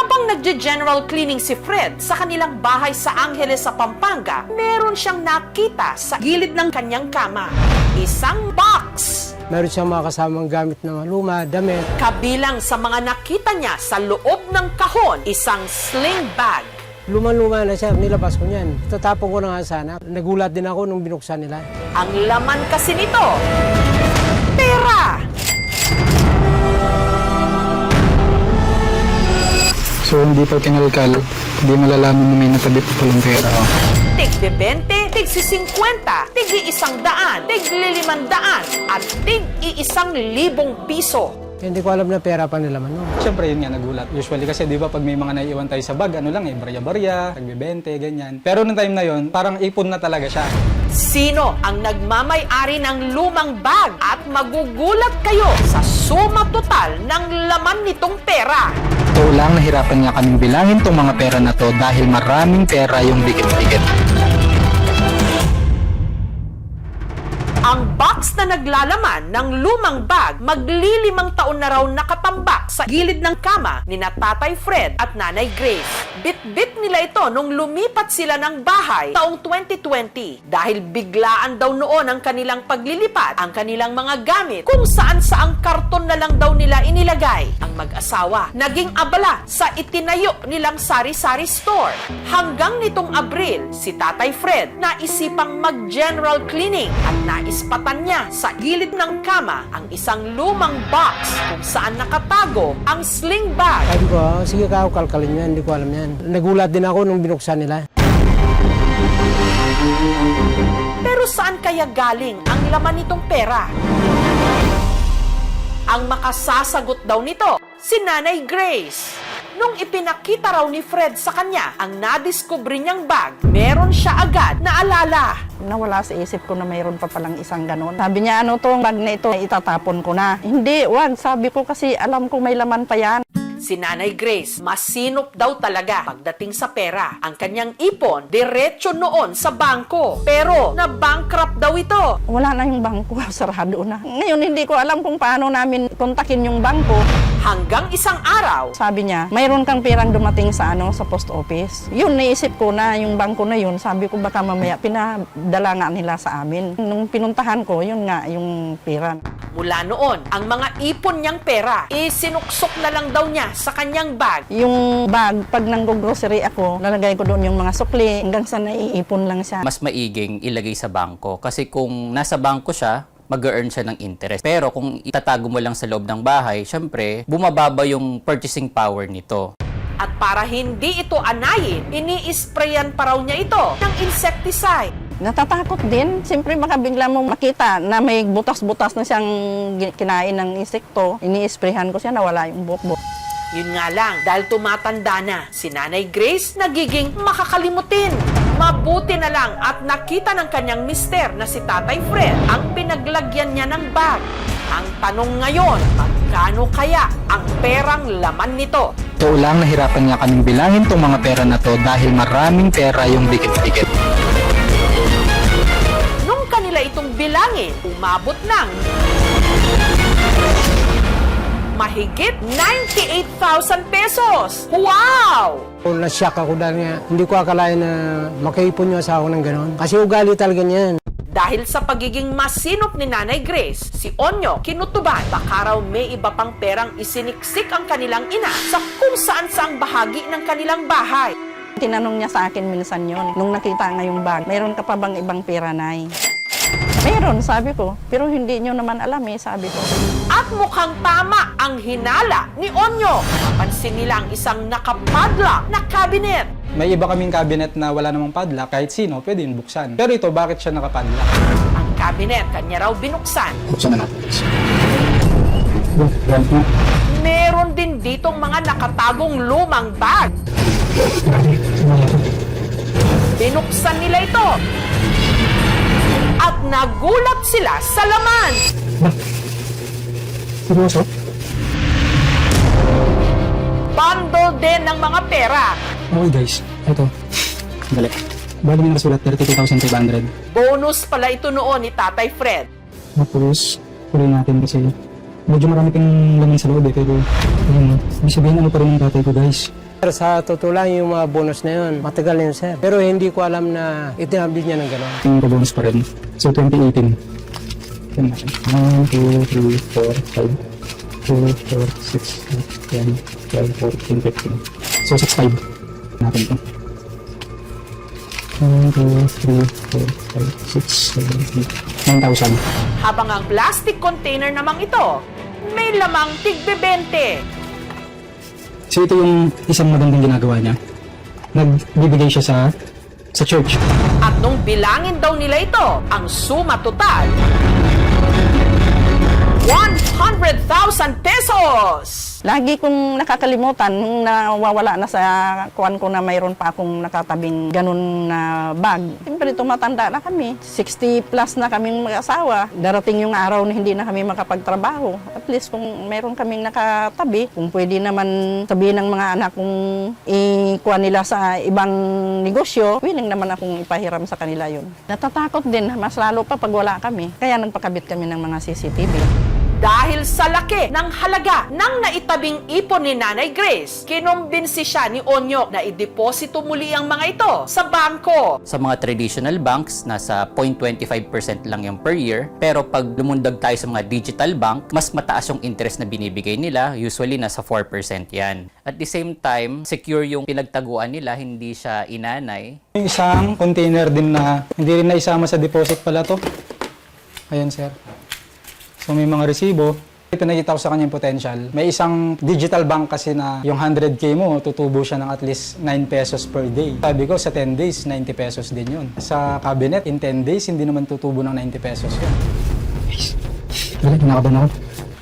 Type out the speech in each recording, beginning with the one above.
Habang nagje-general cleaning si Fred sa kanilang bahay sa Angeles sa Pampanga, meron siyang nakita sa gilid ng kanyang kama. Isang box! Meron siyang mga kasamang gamit na mga luma, damit. Kabilang sa mga nakita niya sa loob ng kahon, isang sling bag. Luma-luma na siya, nilabas ko niyan. Tatapon ko na nga sana. Nagulat din ako nung binuksan nila. Ang laman kasi nito, pera! So hindi pa kinalkal, hindi malalaman na may natabi pa palang pera. Tig 20, tig 50, tig 100, tig 500, at tig 1,000 piso. Hindi ko alam na pera pa nila man. No? Siyempre yun nga nagulat. Usually kasi di ba pag may mga naiiwan tayo sa bag, ano lang barya-barya, tagbibente, ganyan. Pero nung time na yon, parang ipon na talaga siya. Sino ang nagmamay-ari ng lumang bag? At magugulat kayo sa suma total ng laman nitong pera. Totoo lang, nahirapan nga kaming bilangin tong mga pera na to dahil maraming pera yung dikit-dikit. Ang box na naglalaman ng lumang bag, maglilimang taon na raw nakatambak sa gilid ng kama ni na Tatay Fred at Nanay Grace. Bit-bit nila ito nung lumipat sila ng bahay taong 2020 dahil biglaan daw noon ang kanilang paglilipat ang kanilang mga gamit kung saan-saang karton na lang daw nila inilagay. Ang mag-asawa naging abala sa itinayo nilang sari-sari store. Hanggang nitong Abril, si Tatay Fred naisipang mag-general cleaning at naispatan niya sa gilid ng kama ang isang lumang box kung saan nakatago ang sling bag. Sabi ko, sige ka, kalkalin yan, hindi ko alam yan. Nagulat din ako nung binuksan nila. Pero saan kaya galing ang laman nitong pera? Ang makasasagot daw nito, si Nanay Grace. Nung ipinakita raw ni Fred sa kanya ang nadiskubre niyang bag, meron siya agad na alala. Nawala sa isip ko na mayroon pa palang isang ganon. Sabi niya, ano tong bag na ito, itatapon ko na. Hindi, wag. Sabi ko kasi alam ko may laman pa yan. Si Nanay Grace, masinop daw talaga pagdating sa pera. Ang kanyang ipon, diretso noon sa bangko. Pero, na-bankrupt daw ito. Wala na yung bangko, sarado na. Ngayon, hindi ko alam kung paano namin kontakin yung bangko. Hanggang isang araw, Sabi niya, mayroon kang pirang dumating sa sa post office. Yun, naisip ko na yung bangko na yun. Sabi ko baka mamaya pinadala nga nila sa amin. Nung pinuntahan ko, yun nga, yung pira. mula noon, ang mga ipon niyang pera, isinuksok na lang daw niya sa kanyang bag. Yung bag, pag nang-grocery ako, lalagay ko doon yung mga sukli hanggang sa naiipon lang siya. Mas maiging ilagay sa bangko. Kasi kung nasa bangko siya, mag-earn siya ng interest. Pero kung itatago mo lang sa loob ng bahay, syempre, bumababa yung purchasing power nito. At para hindi ito anayin, ini-sprayan pa raw niya ito ng insecticide. Natatakot din. Siyempre baka bigla mong makita na may butas-butas na siyang kinain ng insekto. Ini-sprayhan ko siya, nawala yung buhok-buhok. Yun nga lang, dahil tumatanda na, si Nanay Grace nagiging makakalimutin. Mabuti na lang at nakita ng kanyang mister na si Tatay Fred ang pinaglagyan niya ng bag. Ang tanong ngayon, magkano kaya ang perang laman nito? Totoo lang, nahirapan nga kaming bilangin tong mga pera na to dahil maraming pera yung dikit-dikit. Nung kanila itong bilangin, umabot ng mahigit 98,000 pesos. Wow! Na-shock ako dahil nga, hindi ko akalain na makaipon yung asawa ng gano'n. Kasi ugali talaga niyan. Dahil sa pagiging masinop ni Nanay Grace, si Onyo kinutuban baka raw may iba pang perang isiniksik ang kanilang ina sa kung saan-saang bahagi ng kanilang bahay. Tinanong niya sa akin minsan yon nung nakita nga yung bag, mayroon ka pa bang ibang pera, Nay? Meron, sabi ko. Pero hindi nyo naman alam sabi ko. At mukhang tama ang hinala ni Onyo. Napansin nila ang isang nakapadlock na cabinet. May iba kaming cabinet na wala namang padlock, kahit sino pwede yung buksan. Pero ito, bakit siya nakapadlock? Ang cabinet, kanya raw binuksan. Buksan na natin. Meron din ditong mga nakatagong lumang bag. Binuksan nila ito. At nagulat sila sa laman. Seryoso? Bundle din ng mga pera. Okay guys, ito. Dali. Bali may nakasulat 32,500. Bonus pala ito noon ni Tatay Fred. Tapos, kunin natin kasi medyo marami pang laman sa loob pero ibig sabihin ano pa rin ang tatay ko guys. Pero sa totoo lang yung mga bonus na yun, matagal na yun, sir. Pero hindi ko alam na itinabdid niya ng gano'n. Yung bonus pa rin. So, 2018. Yan na siya. 1, 2, 3, 4, 5, 2, 4, 6, 10, 12, 14, 15. So, 6,500 natin ito. 1, 2, 3, 4, 5, 6, 7, 8, 9,000. Habang ang plastic container namang ito, may lamang tigbe-20. So, ito yung isang magandang ginagawa niya. Nagbibigay siya sa church. At nung bilangin daw nila ito, ang suma total, 100,000 pesos! Lagi kong nakakalimutan nung nawawala na sa kuwan ko na mayroon pa akong nakatabing ganun na bag. Siyempre tumatanda na kami. 60 plus na kaming mag-asawa. Darating yung araw na hindi na kami makapagtrabaho. At least kung mayroon kaming nakatabi, kung pwede naman sabihin ng mga anak kong ikuha nila sa ibang negosyo, willing naman akong ipahiram sa kanila yun. Natatakot din, mas lalo pa pag wala kami. Kaya nagpakabit kami ng mga CCTV. Dahil sa laki ng halaga ng naitabing ipon ni Nanay Grace, kinumbinsi siya ni Onyok na ideposito muli ang mga ito sa bangko. Sa mga traditional banks, nasa 0.25% lang yung per year. Pero pag lumundag tayo sa mga digital bank, mas mataas yung interest na binibigay nila. Usually, nasa 4% yan. At the same time, secure yung pinagtaguan nila, hindi siya inanay. Yung isang container din na hindi rin naisama sa deposit pala to. Ayan, sir. So may mga resibo. Pinakita ko sa kanya yung potential. May isang digital bank kasi na yung 100K mo, tutubo siya ng at least 9 pesos per day. Sabi ko, sa 10 days, 90 pesos din yun. Sa cabinet, in 10 days, hindi naman tutubo ng 90 pesos yun. Wala, kinakabahan ako.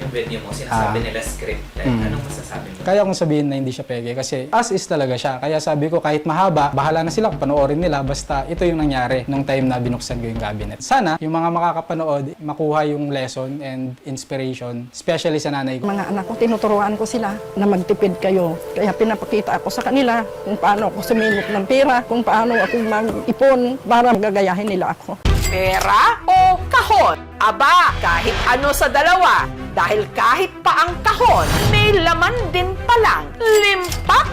Yung video mo, sinasabi nila script. Anong masasabi mo? Kaya kong sabihin na hindi siya peke kasi as is talaga siya. Kaya sabi ko kahit mahaba, bahala na sila kung panoorin nila basta ito yung nangyari nung time na binuksan ko yung cabinet. Sana yung mga makakapanood, makuha yung lesson and inspiration, especially sa nanay ko. Mga anak ko, tinuturuan ko sila na magtipid kayo. Kaya pinapakita ako sa kanila kung paano ako sumilok ng pera, kung paano ako mag-ipon para gagayahin nila ako. Pera o kahon? Aba, kahit ano sa dalawa. Dahil kahit pa ang kahon, may laman din palang limpak